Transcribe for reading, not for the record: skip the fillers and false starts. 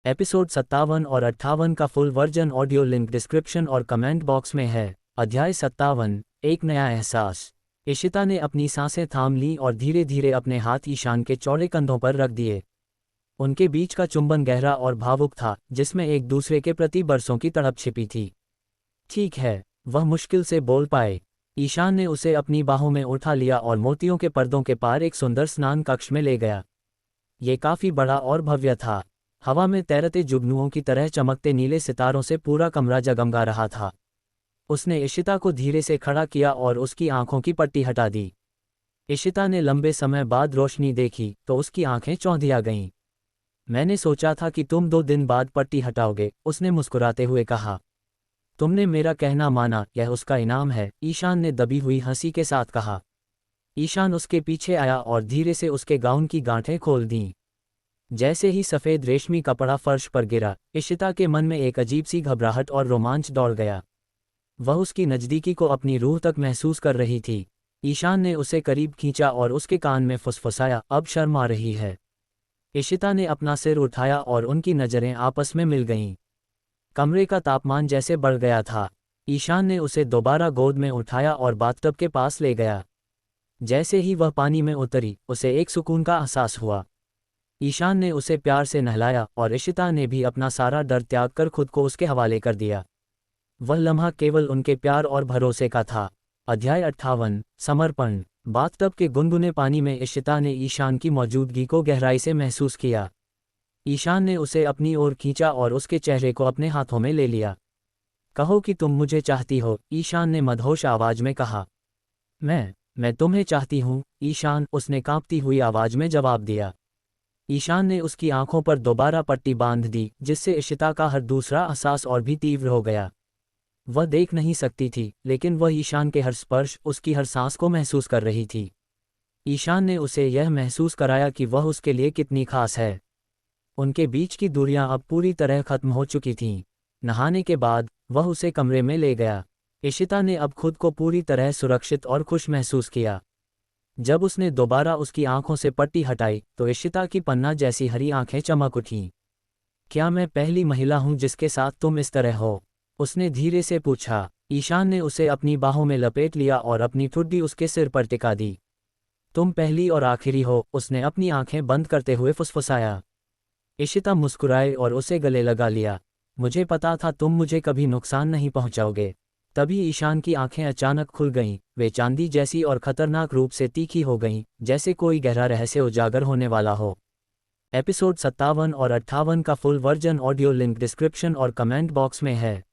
Episode 57 और 58 का full version audio link description और कमेंट बॉक्स में है। अध्याय 57, एक नया एहसास। इशिता ने अपनी सांसें थाम ली और धीरे धीरे अपने हाथ ईशान के चौड़े कंधों पर रख दिए। उनके बीच का चुंबन गहरा और भावुक था, जिसमें एक दूसरे के प्रति बरसों की तड़प छिपी थी। ठीक है, वह मुश्किल से बोल पाए। ईशान ने उसे अपनी बाहों में उठा लिया और मोतियों के पर्दों के पार एक सुंदर स्नान कक्ष में ले गया। ये काफी बड़ा और भव्य था। हवा में तैरते जुगनुओं की तरह चमकते नीले सितारों से पूरा कमरा जगमगा रहा था। उसने इशिता को धीरे से खड़ा किया और उसकी आंखों की पट्टी हटा दी। इशिता ने लंबे समय बाद रोशनी देखी तो उसकी आंखें चौंधिया गईं। मैंने सोचा था कि तुम 2 दिन बाद पट्टी हटाओगे, उसने मुस्कुराते हुए कहा। तुमने मेरा कहना माना, यह उसका इनाम है, ईशान ने दबी हुई हंसी के साथ कहा। ईशान उसके पीछे आया और धीरे से उसके गाउन की गांठें खोल दीं। जैसे ही सफ़ेद रेशमी कपड़ा फर्श पर गिरा, इशिता के मन में एक अजीब सी घबराहट और रोमांच दौड़ गया। वह उसकी नज़दीकी को अपनी रूह तक महसूस कर रही थी। ईशान ने उसे करीब खींचा और उसके कान में फुसफुसाया, अब शर्म आ रही है। इशिता ने अपना सिर उठाया और उनकी नज़रें आपस में मिल गईं। कमरे का तापमान जैसे बढ़ गया था। ईशान ने उसे दोबारा गोद में उठाया और बाथटब के पास ले गया। जैसे ही वह पानी में उतरी, उसे एक सुकून का एहसास हुआ। ईशान ने उसे प्यार से नहलाया और इशिता ने भी अपना सारा डर त्याग कर खुद को उसके हवाले कर दिया। वह लम्हा केवल उनके प्यार और भरोसे का था। अध्याय 58, समर्पण। बाथटब के गुनगुने पानी में इशिता ने ईशान की मौजूदगी को गहराई से महसूस किया। ईशान ने उसे अपनी ओर खींचा और उसके चेहरे को अपने हाथों में ले लिया। कहो कि तुम मुझे चाहती हो, ईशान ने मदहोश आवाज में कहा। मैं तुम्हें चाहती हूँ, ईशान, उसने कांपती हुई आवाज में जवाब दिया। ईशान ने उसकी आंखों पर दोबारा पट्टी बांध दी, जिससे इशिता का हर दूसरा एहसास और भी तीव्र हो गया। वह देख नहीं सकती थी, लेकिन वह ईशान के हर स्पर्श, उसकी हर सांस को महसूस कर रही थी। ईशान ने उसे यह महसूस कराया कि वह उसके लिए कितनी खास है। उनके बीच की दूरियां अब पूरी तरह खत्म हो चुकी थीं। नहाने के बाद वह उसे कमरे में ले गया। इशिता ने अब खुद को पूरी तरह सुरक्षित और खुश महसूस किया। जब उसने दोबारा उसकी आंखों से पट्टी हटाई तो इशिता की पन्ना जैसी हरी आंखें चमक उठीं। क्या मैं पहली महिला हूं जिसके साथ तुम इस तरह हो? उसने धीरे से पूछा। ईशान ने उसे अपनी बाहों में लपेट लिया और अपनी ठुड्डी उसके सिर पर टिका दी। तुम पहली और आखिरी हो, उसने अपनी आंखें बंद करते हुए फुसफुसाया। इशिता मुस्कुराए और उसे गले लगा लिया। मुझे पता था तुम मुझे कभी नुकसान नहीं पहुंचाओगे। तभी ईशान की आंखें अचानक खुल गईं, वे चांदी जैसी और खतरनाक रूप से तीखी हो गईं, जैसे कोई गहरा रहस्य उजागर होने वाला हो। एपिसोड 57 और 58 का full version audio link description और कमेंट बॉक्स में है।